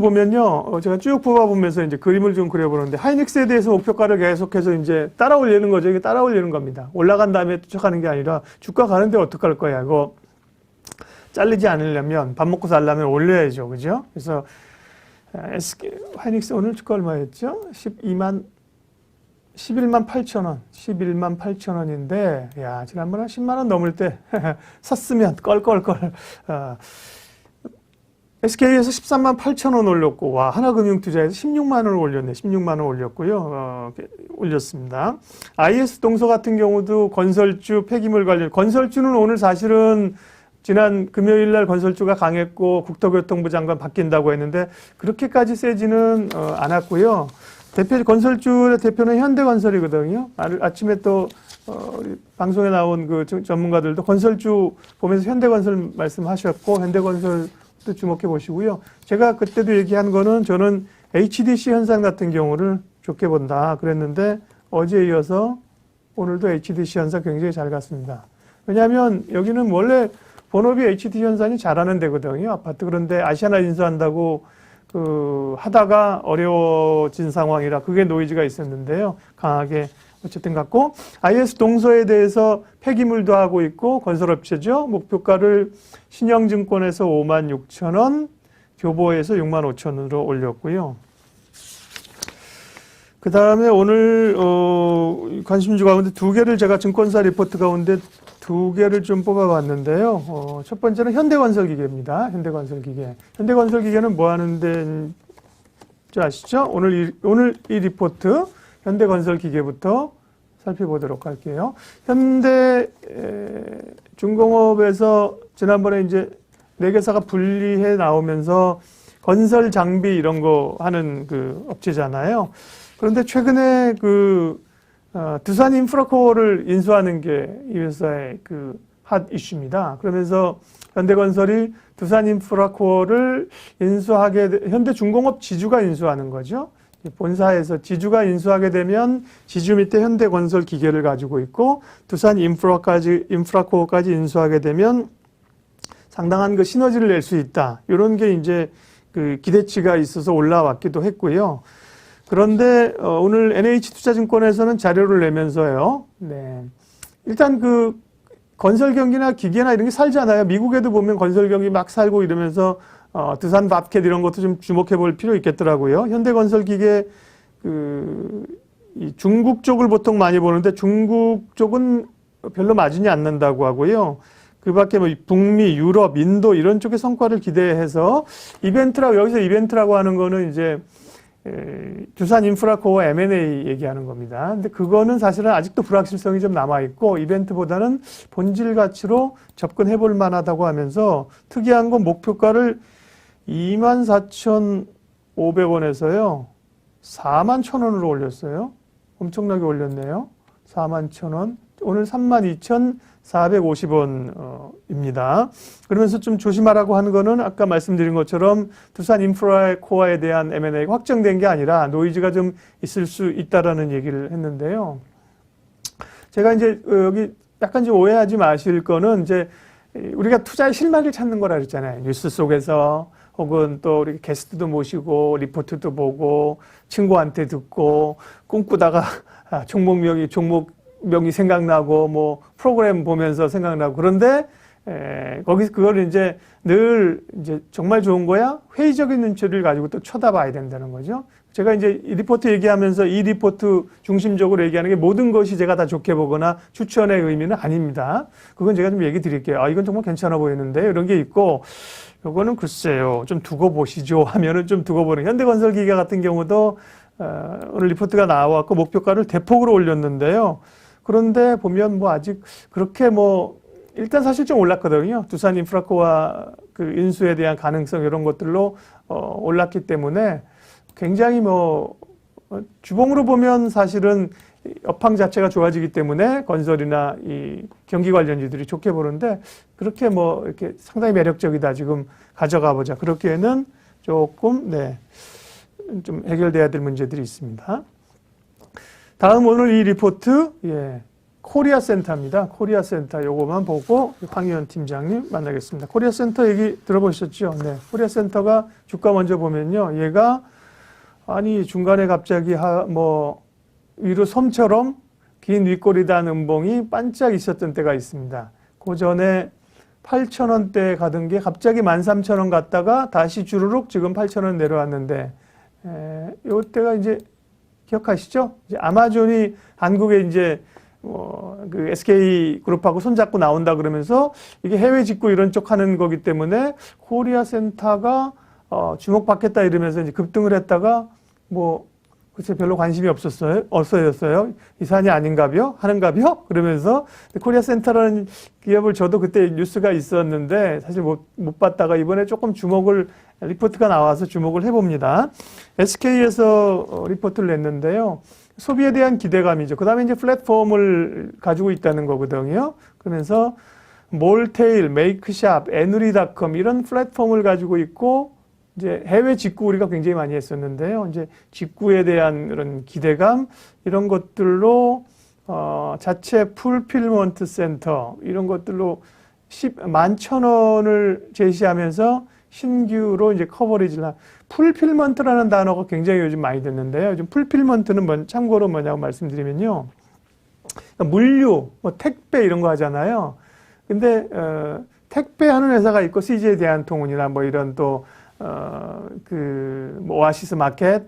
보면요, 제가 쭉 뽑아보면서 이제 그림을 좀 그려보는데, 하이닉스에 대해서 목표가를 계속해서 이제 따라 올리는 거죠. 이게 따라 올리는 겁니다. 올라간 다음에 쫓아가는 게 아니라, 주가 가는데 어떡할 거야. 이거 잘리지 않으려면, 밥 먹고 살려면 올려야죠. 그죠? 그래서, 하이닉스 오늘 주가 얼마였죠? 11만 8천 원인데, 야, 지난번에 10만 원 넘을 때 샀으면 껄껄껄. SK에서 13만 8천 원 올렸고, 와, 하나금융투자에서 16만 원을 올렸네. 16만 원 올렸고요. 올렸습니다. IS 동서 같은 경우도 건설주 폐기물 관련, 건설주는 오늘 사실은 지난 금요일 날 건설주가 강했고, 국토교통부 장관 바뀐다고 했는데, 그렇게까지 세지는 않았고요. 건설주의 대표는 현대건설이거든요. 아침에 또, 방송에 나온 그 전문가들도 건설주 보면서 현대건설 말씀하셨고, 현대건설 또 주목해 보시고요. 제가 그때도 얘기한 거는 저는 HDC 현상 같은 경우를 좋게 본다 그랬는데 어제에 이어서 오늘도 HDC 현상 굉장히 잘 갔습니다. 왜냐하면 여기는 원래 본업이 HD 현상이 잘하는 데거든요. 아파트. 그런데 아시아나 인수한다고 하다가 어려워진 상황이라 그게 노이즈가 있었는데요. 강하게 어쨌든 갔고, IS 동서에 대해서 폐기물도 하고 있고, 건설업체죠. 목표가를 신영증권에서 5만 6천 원, 교보에서 6만 5천 원으로 올렸고요. 그 다음에 오늘, 관심주 가운데 두 개를 제가 증권사 리포트 가운데 두 개를 좀 뽑아봤는데요. 첫 번째는 현대건설기계입니다. 현대건설기계. 현대건설기계는 뭐 하는 데인지 아시죠? 오늘 이 리포트, 현대건설기계부터 살펴보도록 할게요. 현대중공업에서 지난번에 이제 4개사가 분리해 나오면서 건설 장비 이런 거 하는 그 업체잖아요. 그런데 최근에 두산 인프라코어를 인수하는 게 이 회사의 핫 이슈입니다. 그러면서 현대건설이 두산 인프라코어를 현대중공업 지주가 인수하는 거죠. 본사에서 지주가 인수하게 되면 지주 밑에 현대건설 기계를 가지고 있고 두산 인프라코어까지 인수하게 되면 상당한 그 시너지를 낼 수 있다. 이런 게 이제 기대치가 있어서 올라왔기도 했고요. 그런데 오늘 NH투자증권에서는 자료를 내면서요. 네. 일단 건설 경기나 기계나 이런 게 살잖아요. 미국에도 보면 건설 경기 막 살고 이러면서 두산 밥캣 이런 것도 좀 주목해 볼 필요 있겠더라고요. 현대건설기계 이 중국 쪽을 보통 많이 보는데 중국 쪽은 별로 마진이 안 난다고 하고요. 그 밖에 뭐 북미, 유럽, 인도 이런 쪽의 성과를 기대해서 여기서 이벤트라고 하는 거는 이제 두산 인프라코어 M&A 얘기하는 겁니다. 근데 그거는 사실은 아직도 불확실성이 좀 남아있고 이벤트보다는 본질 가치로 접근해 볼 만하다고 하면서 특이한 건 목표가를 24,500원에서요. 41,000원으로 올렸어요. 엄청나게 올렸네요. 41,000원. 오늘 32,450원입니다. 그러면서 좀 조심하라고 하는 거는 아까 말씀드린 것처럼 두산 인프라코어에 대한 M&A가 확정된 게 아니라 노이즈가 좀 있을 수 있다라는 얘기를 했는데요. 제가 이제 여기 약간 좀 오해하지 마실 거는 이제 우리가 투자의 실마리를 찾는 거라 그랬잖아요. 뉴스 속에서 혹은 또 우리 게스트도 모시고 리포트도 보고 친구한테 듣고 꿈꾸다가 종목명이 생각나고 뭐 프로그램 보면서 생각나고 그런데 거기서 그걸 이제 늘 이제 정말 좋은 거야? 회의적인 눈초리를 가지고 또 쳐다봐야 된다는 거죠. 제가 이제 이 리포트 얘기하면서 이 리포트 중심적으로 얘기하는 게 모든 것이 제가 다 좋게 보거나 추천의 의미는 아닙니다. 그건 제가 좀 얘기 드릴게요. 이건 정말 괜찮아 보이는데 이런 게 있고 요거는 글쎄요. 좀 두고 보시죠 하면은 좀 두고 보는. 현대건설기계 같은 경우도 오늘 리포트가 나왔고 목표가를 대폭으로 올렸는데요. 그런데 보면 뭐 아직 그렇게 일단 사실 좀 올랐거든요. 두산 인프라코어 인수에 대한 가능성 이런 것들로 올랐기 때문에 굉장히 주봉으로 보면 사실은 업황 자체가 좋아지기 때문에 건설이나 이 경기 관련주들이 좋게 보는데 그렇게 이렇게 상당히 매력적이다. 지금 가져가 보자. 그렇게는 조금 좀 해결돼야 될 문제들이 있습니다. 다음 오늘 이 리포트 코리아 센터입니다. 코리아 센터 요거만 보고 황희연 팀장님 만나겠습니다. 코리아 센터 얘기 들어보셨죠? 네. 코리아 센터가 주가 먼저 보면요. 얘가 아니 중간에 갑자기 위로 솜처럼 긴 윗꼬리 단 음봉이 반짝 있었던 때가 있습니다. 그 전에 8,000원대에 가던 게 갑자기 13,000원 갔다가 다시 주르륵 지금 8,000원 내려왔는데 요때가 이제 기억하시죠? 이제 아마존이 한국에 이제 그 SK 그룹하고 손잡고 나온다 그러면서 이게 해외 직구 이런 쪽 하는 거기 때문에 코리아 센터가 주목받겠다 이러면서 이제 급등을 했다가 글쎄 별로 관심이 없어졌어요. 이 산이 아닌가벼? 하는가벼? 그러면서 코리아 센터라는 기업을 저도 그때 뉴스가 있었는데 사실 못 봤다가 이번에 조금 리포트가 나와서 주목을 해봅니다. SK에서 리포트를 냈는데요. 소비에 대한 기대감이죠. 그 다음에 이제 플랫폼을 가지고 있다는 거거든요. 그러면서 몰테일, 메이크샵, 애누리닷컴 이런 플랫폼을 가지고 있고 이제 해외 직구 우리가 굉장히 많이 했었는데요. 이제 직구에 대한 그런 기대감 이런 것들로 자체 풀필먼트 센터 이런 것들로 11,000원을 제시하면서 신규로 이제 커버리지를 풀필먼트라는 단어가 굉장히 요즘 많이 듣는데요. 요즘 풀필먼트는 참고로 뭐냐고 말씀드리면요. 물류, 택배 이런 거 하잖아요. 근데 택배하는 회사가 있고 CJ 대한통운이나 이런 또 오아시스 마켓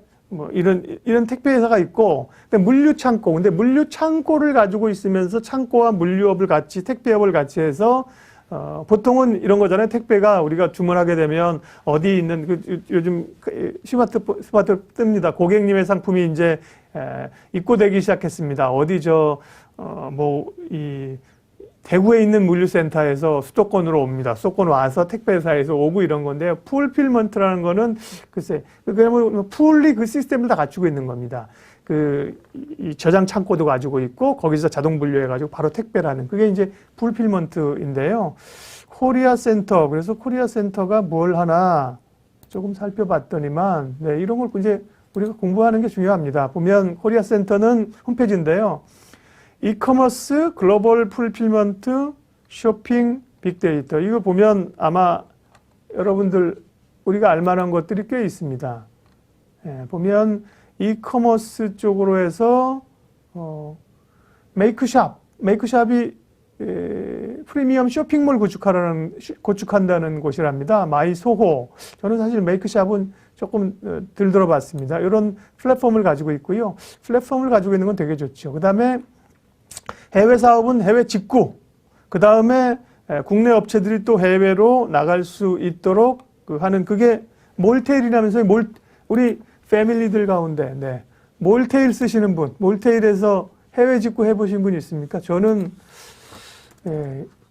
이런 택배 회사가 있고 근데 물류 창고를 가지고 있으면서 창고와 물류업을 같이 택배업을 같이 해서 보통은 이런 거잖아요. 택배가 우리가 주문하게 되면 어디 있는 요즘 스마트 뜹니다. 고객님의 상품이 이제 입고되기 시작했습니다. 어디 대구에 있는 물류센터에서 수도권으로 옵니다. 수도권 와서 택배회사에서 오고 이런 건데요. 풀필먼트라는 거는 글쎄 그러면 풀리 그 시스템을 다 갖추고 있는 겁니다. 이 저장 창고도 가지고 있고 거기서 자동 분류해가지고 바로 택배라는 그게 이제 풀필먼트인데요. 코리아 센터 그래서 코리아 센터가 뭘 하나 조금 살펴봤더니만 이런 걸 이제 우리가 공부하는 게 중요합니다. 보면 코리아 센터는 홈페이지인데요. 이커머스, 글로벌 풀필먼트, 쇼핑, 빅데이터 이거 보면 아마 여러분들 우리가 알만한 것들이 꽤 있습니다. 보면 이커머스 쪽으로 해서 메이크샵이 프리미엄 쇼핑몰 구축한다는 곳이랍니다. 마이소호. 저는 사실 메이크샵은 조금 덜 들어봤습니다. 이런 플랫폼을 가지고 있고요. 플랫폼을 가지고 있는 건 되게 좋죠. 그 다음에 해외 사업은 해외 직구. 그 다음에 국내 업체들이 또 해외로 나갈 수 있도록 하는 그게 몰테일이라면서 우리 패밀리들 가운데 몰테일 쓰시는 분, 몰테일에서 해외 직구 해보신 분 있습니까? 저는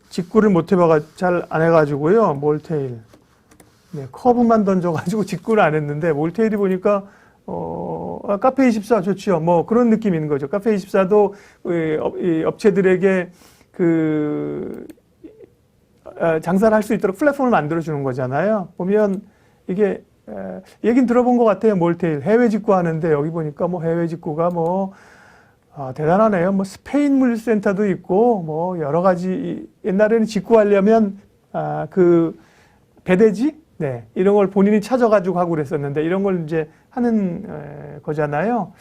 직구를 못 잘 안 해가지고요. 몰테일 커브만 던져가지고 직구를 안 했는데 몰테일이 보니까 카페24 좋지요. 그런 느낌이 있는 거죠. 카페24도 업체들에게 장사를 할 수 있도록 플랫폼을 만들어주는 거잖아요. 보면 이게 얘긴 들어본 것 같아요. 몰테일 해외 직구 하는데 여기 보니까 해외 직구가 대단하네요. 스페인 물류센터도 있고 여러 가지 옛날에는 직구하려면 배대지 이런 걸 본인이 찾아가지고 하고 그랬었는데 이런 걸 이제 하는 거잖아요.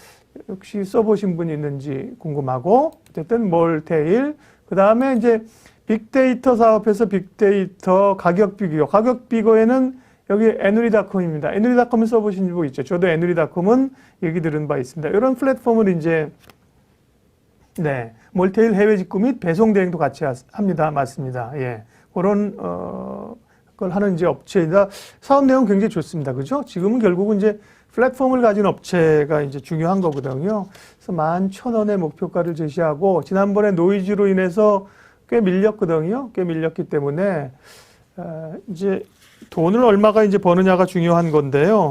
혹시 써보신 분이 있는지 궁금하고 어쨌든 몰테일 그 다음에 이제 빅데이터 사업에서 빅데이터 가격 비교에는 여기 애누리닷컴입니다. 애누리닷컴을 써보신 분 있죠. 저도 애누리닷컴은 얘기 들은 바 있습니다. 이런 플랫폼을 이제 몰테일 해외 직구 및 배송 대행도 같이 합니다. 맞습니다. 그런 걸 하는 이제 업체이다. 사업 내용 굉장히 좋습니다. 그죠? 지금은 결국은 이제 플랫폼을 가진 업체가 이제 중요한 거거든요. 그래서 11,000원의 목표가를 제시하고 지난번에 노이즈로 인해서 꽤 밀렸거든요. 꽤 밀렸기 때문에 이제 돈을 얼마가 이제 버느냐가 중요한 건데요.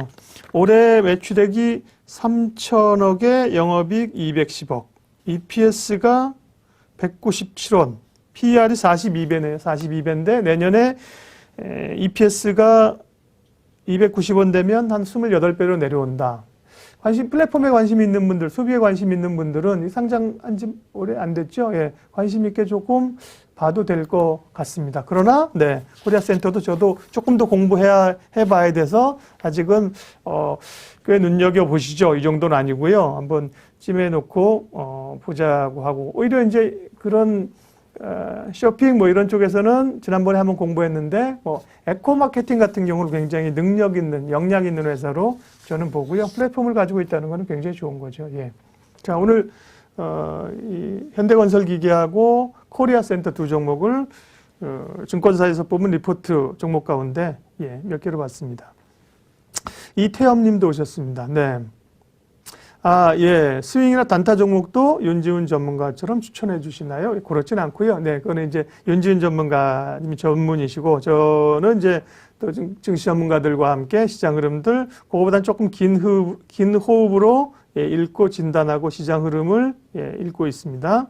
올해 매출액이 3,000억에 영업이익 210억, EPS가 197원, PER이 42배네요. 42배인데 내년에 EPS가 290원 되면 한 28배로 내려온다. 플랫폼에 관심 있는 분들, 소비에 관심 있는 분들은 상장한 지 오래 안 됐죠? 예, 관심 있게 조금 봐도 될 것 같습니다. 그러나, 네, 코리아 센터도 저도 조금 더 해봐야 돼서 아직은, 꽤 눈여겨보시죠. 이 정도는 아니고요. 한번 찜해놓고, 보자고 하고, 오히려 이제 그런, 쇼핑 뭐 이런 쪽에서는 지난번에 한번 공부했는데 에코 마케팅 같은 경우는 굉장히 능력 있는 역량 있는 회사로 저는 보고요. 플랫폼을 가지고 있다는 것은 굉장히 좋은 거죠. 예. 자, 오늘 이 현대건설기계하고 코리아센터 두 종목을 증권사에서 뽑은 리포트 종목 가운데 몇 개로 봤습니다. 이태엽님도 오셨습니다. 네. 스윙이나 단타 종목도 윤지훈 전문가처럼 추천해 주시나요? 그렇진 않고요. 네, 그거는 이제 윤지훈 전문가님이 전문이시고, 저는 이제 또 증시 전문가들과 함께 시장 흐름들, 그거보다는 조금 긴 호흡으로 읽고 진단하고 시장 흐름을 읽고 있습니다.